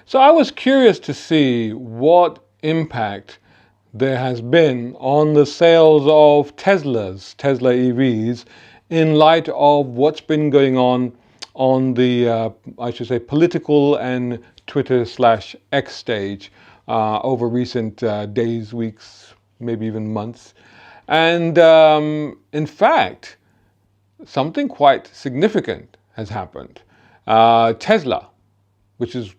So I was curious to see what impact there has been on the sales of Tesla EVs, in light of what's been going on the, I should say, political and Twitter/X stage over recent days, weeks, maybe even months. And in fact, something quite significant has happened. Tesla, which is,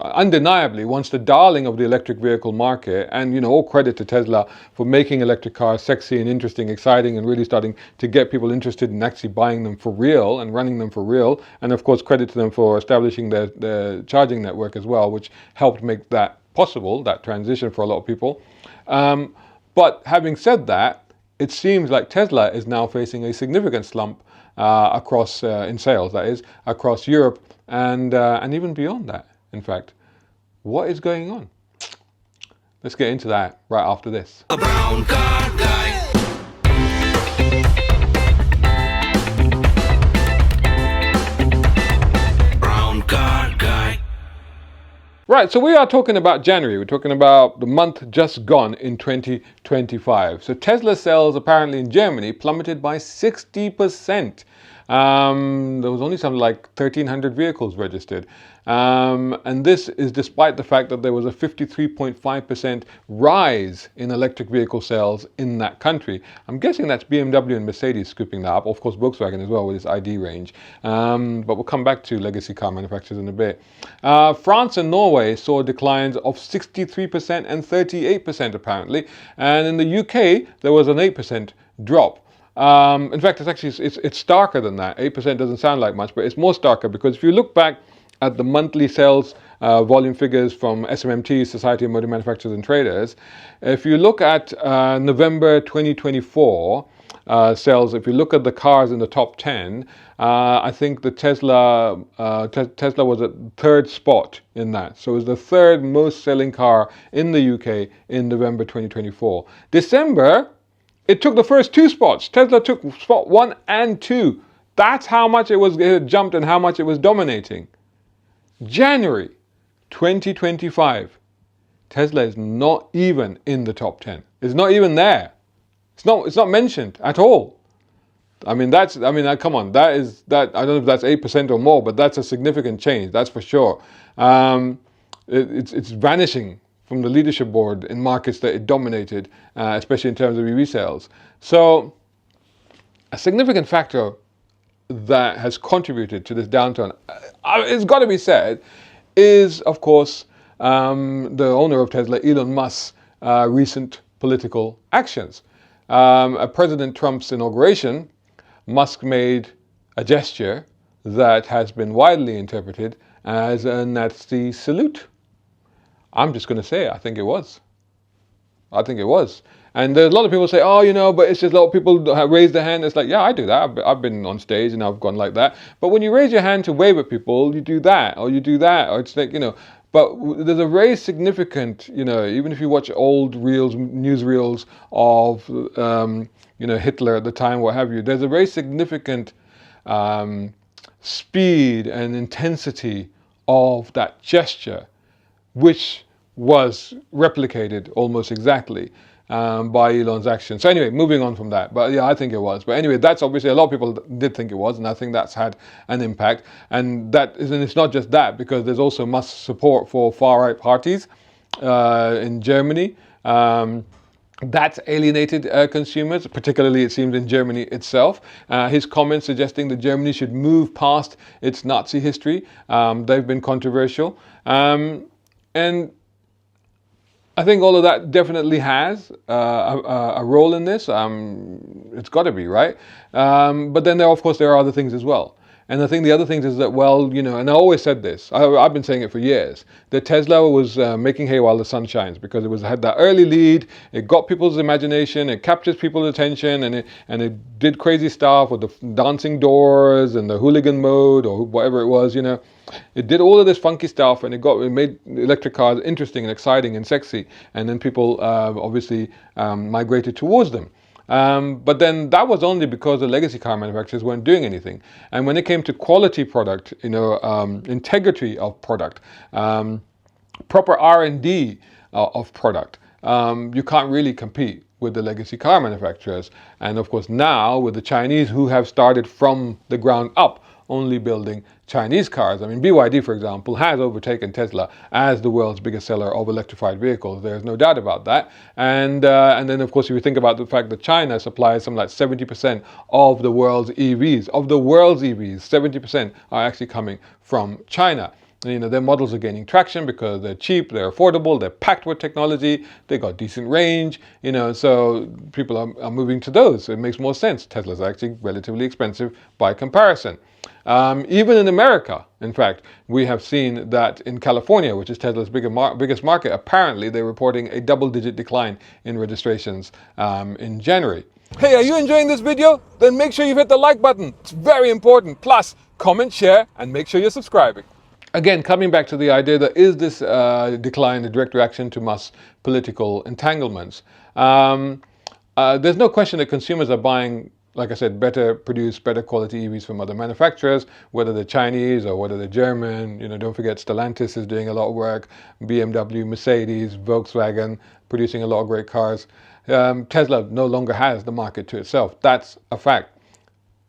undeniably once the darling of the electric vehicle market, and, all credit to Tesla for making electric cars sexy and interesting, exciting, and really starting to get people interested in actually buying them for real and running them for real. And of course, credit to them for establishing their charging network as well, which helped make that possible, that transition for a lot of people. But having said that, it seems like Tesla is now facing a significant slump across, in sales, that is, across Europe and even beyond that, in fact. What is going on? Let's get into that right after this. A brown car guy. Brown car guy. Right, so we are talking about January. We're talking about the month just gone in 2025. So Tesla sales apparently in Germany plummeted by 60%. There was only something like 1,300 vehicles registered. And this is despite the fact that there was a 53.5% rise in electric vehicle sales in that country. I'm guessing that's BMW and Mercedes scooping that up. Of course, Volkswagen as well with its ID range. But we'll come back to legacy car manufacturers in a bit. France and Norway saw declines of 63% and 38% apparently. And in the UK, there was an 8% drop. In fact, it's starker than that. 8% doesn't sound like much, but it's more starker because if you look back at the monthly sales volume figures from SMMT, Society of Motor Manufacturers and Traders, if you look at November 2024 sales, if you look at the cars in the top 10, I think the Tesla was at third spot in that. So it was the third most selling car in the UK in November 2024. December, it took the first two spots. Tesla took spot 1 and 2. That's how much it had jumped and how much it was dominating. January 2025, Tesla is not even in the top 10. It's not even there. It's not mentioned at all. Come on, I don't know if that's 8% or more, but that's a significant change, that's for sure. It's vanishing from the leadership board in markets that it dominated, especially in terms of EV sales. So a significant factor that has contributed to this downturn, it's got to be said, is of course the owner of Tesla, Elon Musk's recent political actions. At President Trump's inauguration, Musk made a gesture that has been widely interpreted as a Nazi salute. I'm just going to say it. I think it was. And there's a lot of people say, but it's just a lot of people have raised their hand. It's like, yeah, I do that. I've been on stage and I've gone like that. But when you raise your hand to wave at people, you do that, or it's like, but there's a very significant, even if you watch old newsreels of, Hitler at the time, what have you, there's a very significant speed and intensity of that gesture, which was replicated almost exactly by Elon's action. So anyway, moving on from that. But yeah, I think it was. But anyway, that's obviously, a lot of people did think it was, and I think that's had an impact. And it's not just that, because there's also Musk's support for far-right parties in Germany. That's alienated consumers, particularly it seems in Germany itself. His comments suggesting that Germany should move past its Nazi history, they've been controversial. And I think all of that definitely has a role in this. It's got to be, right? But then there are other things as well. And I think the other thing is that, and I always said this, I've been saying it for years, that Tesla was making hay while the sun shines, because it had that early lead, it got people's imagination, it captures people's attention, and it did crazy stuff with the dancing doors and the hooligan mode or whatever it was, It did all of this funky stuff, and it made electric cars interesting and exciting and sexy, and then people obviously migrated towards them. But then that was only because the legacy car manufacturers weren't doing anything. And when it came to quality product, integrity of product, proper R&D of product, you can't really compete with the legacy car manufacturers. And of course now with the Chinese, who have started from the ground up only building Chinese cars. I mean, BYD, for example, has overtaken Tesla as the world's biggest seller of electrified vehicles. There's no doubt about that. And then, of course, if you think about the fact that China supplies something like 70% of the world's EVs, 70% are actually coming from China. You know, their models are gaining traction because they're cheap, they're affordable, they're packed with technology, they got decent range, you know, so people are moving to those. So it makes more sense. Tesla's actually relatively expensive by comparison. Even in America, in fact, we have seen that in California, which is Tesla's biggest market, apparently they're reporting a double-digit decline in registrations in January. Hey, are you enjoying this video? Then make sure you hit the like button. It's very important. Plus, comment, share, and make sure you're subscribing. Again, coming back to the idea that is this decline a direct reaction to Musk's political entanglements? There's no question that consumers are buying, like I said, better produced, better quality EVs from other manufacturers, whether they're Chinese or whether they're German. You know, don't forget Stellantis is doing a lot of work, BMW, Mercedes, Volkswagen, producing a lot of great cars. Tesla no longer has the market to itself. That's a fact.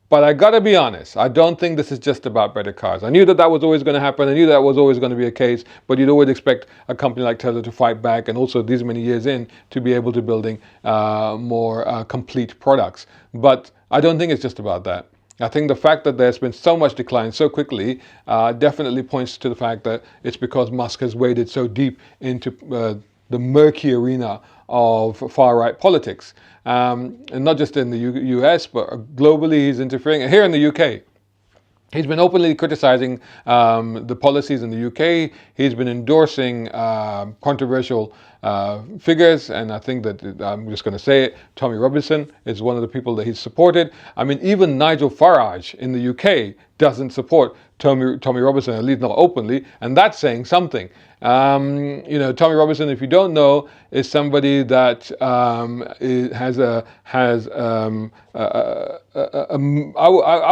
But I gotta be honest, I don't think this is just about better cars. I knew that that was always going to happen. I knew that was always going to be a case, but you'd always expect a company like Tesla to fight back, and also these many years in to be able to building more complete products. But I don't think it's just about that. I think the fact that there's been so much decline so quickly definitely points to the fact that it's because Musk has waded so deep into the murky arena of far-right politics. And not just in the US, but globally he's interfering. And here in the UK, he's been openly criticizing the policies in the UK. He's been endorsing controversial figures, and I think that, I'm just going to say it, Tommy Robinson is one of the people that he's supported. I mean, even Nigel Farage in the UK doesn't support Tommy Robinson, at least not openly, and that's saying something. You know, Tommy Robinson, if you don't know, is somebody that I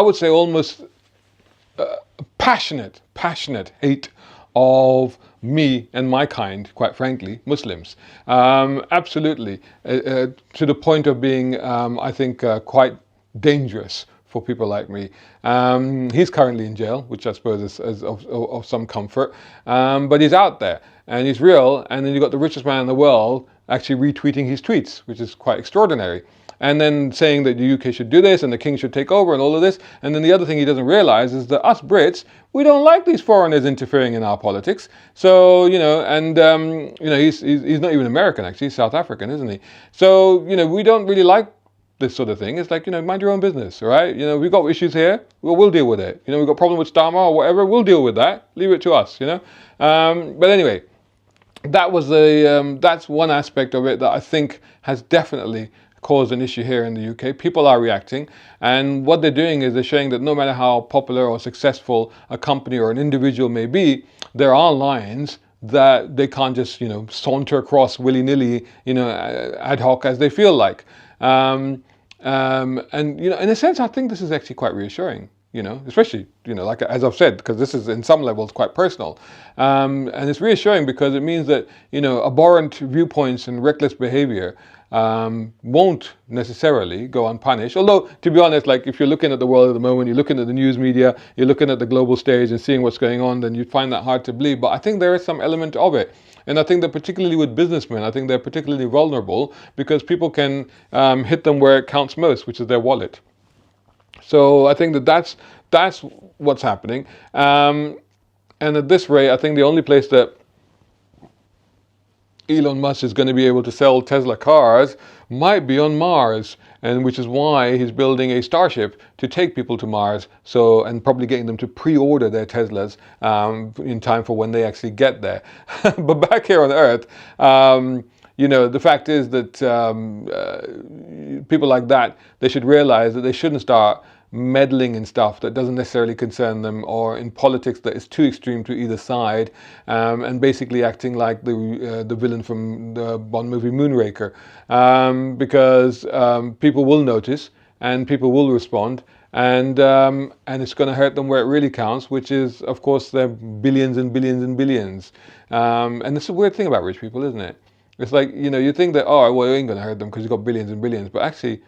would say almost passionate hate of me and my kind, quite frankly, Muslims. Absolutely, to the point of being, I think, quite dangerous for people like me. He's currently in jail, which I suppose is of some comfort, but he's out there and he's real. And then you've got the richest man in the world actually retweeting his tweets, which is quite extraordinary. And then saying that the UK should do this and the king should take over and all of this. And then the other thing he doesn't realize is that us Brits, we don't like these foreigners interfering in our politics. So, you know, and, you know, he's not even American, actually, he's South African, isn't he? So, you know, we don't really like this sort of thing. It's like, you know, mind your own business, all right? You know, we've got issues here, well, we'll deal with it. You know, we've got a problem with Starmer or whatever, we'll deal with that. Leave it to us, you know? But anyway, that was that's one aspect of it that I think has definitely caused an issue here in the UK. People are reacting, and what they're doing is they're showing that no matter how popular or successful a company or an individual may be, there are lines that they can't just, you know, saunter across willy-nilly, you know, ad hoc as they feel like. And, you know, in a sense, I think this is actually quite reassuring, you know, especially, you know, like as I've said, because this is in some levels quite personal. And it's reassuring because it means that, you know, abhorrent viewpoints and reckless behavior won't necessarily go unpunished. Although, to be honest, like if you're looking at the world at the moment, you're looking at the news media, you're looking at the global stage and seeing what's going on, then you'd find that hard to believe. But I think there is some element of it. And I think that particularly with businessmen, I think they're particularly vulnerable because people can hit them where it counts most, which is their wallet. So I think that that's what's happening. And at this rate, I think the only place that Elon Musk is going to be able to sell Tesla cars might be on Mars, and which is why he's building a Starship to take people to Mars. So, and probably getting them to pre-order their Teslas in time for when they actually get there. But back here on Earth, you know, the fact is that people like that, they should realize that they shouldn't start meddling in stuff that doesn't necessarily concern them, or in politics that is too extreme to either side, and basically acting like the villain from the Bond movie Moonraker, because people will notice and people will respond, and it's going to hurt them where it really counts, which is, of course, their billions and billions and billions. And it's a weird thing about rich people, isn't it? It's like, you think that, oh, well, it ain't going to hurt them because you've got billions and billions. But actually,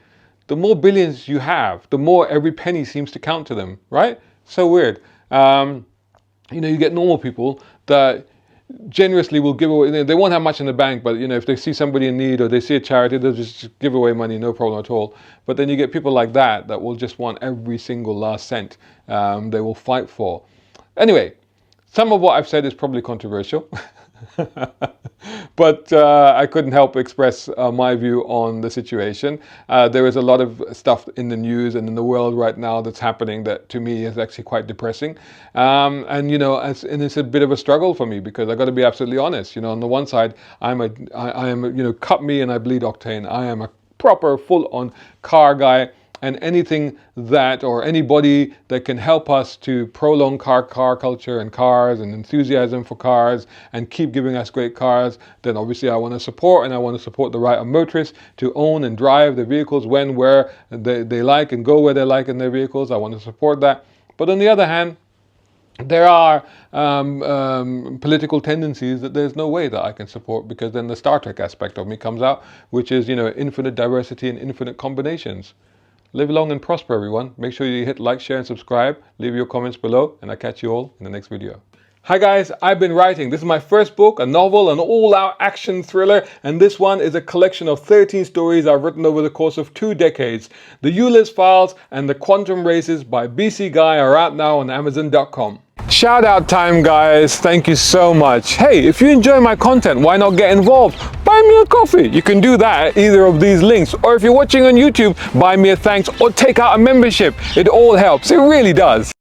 the more billions you have, the more every penny seems to count to them, right? So weird. You get normal people that generously will give away. They won't have much in the bank, but if they see somebody in need or they see a charity, they'll just give away money, no problem at all. But then you get people like that will just want every single last cent they will fight for. Anyway, some of what I've said is probably controversial. But I couldn't help express my view on the situation. There is a lot of stuff in the news and in the world right now that's happening that to me is actually quite depressing. And it's a bit of a struggle for me because I got to be absolutely honest. On the one side, I am cut me and I bleed octane. I am a proper full-on car guy. And anything that, or anybody that can help us to prolong car culture and cars and enthusiasm for cars and keep giving us great cars, then obviously I want to support, and I want to support the right of motorists to own and drive the vehicles when, where they like and go where they like in their vehicles. I want to support that. But on the other hand, there are political tendencies that there's no way that I can support, because then the Star Trek aspect of me comes out, which is, infinite diversity and infinite combinations. Live long and prosper, everyone. Make sure you hit like, share, and subscribe. Leave your comments below, and I'll catch you all in the next video. Hi guys, I've been writing. This is my first book, a novel, an all-out action thriller, and this one is a collection of 13 stories I've written over the course of 2 decades. The Euless Files and The Quantum Races by BC Guy are out now on Amazon.com. Shout out time, guys. Thank you so much. Hey, if you enjoy my content, why not get involved? Buy me a coffee. You can do that at either of these links. Or if you're watching on YouTube, buy me a thanks or take out a membership. It all helps. It really does.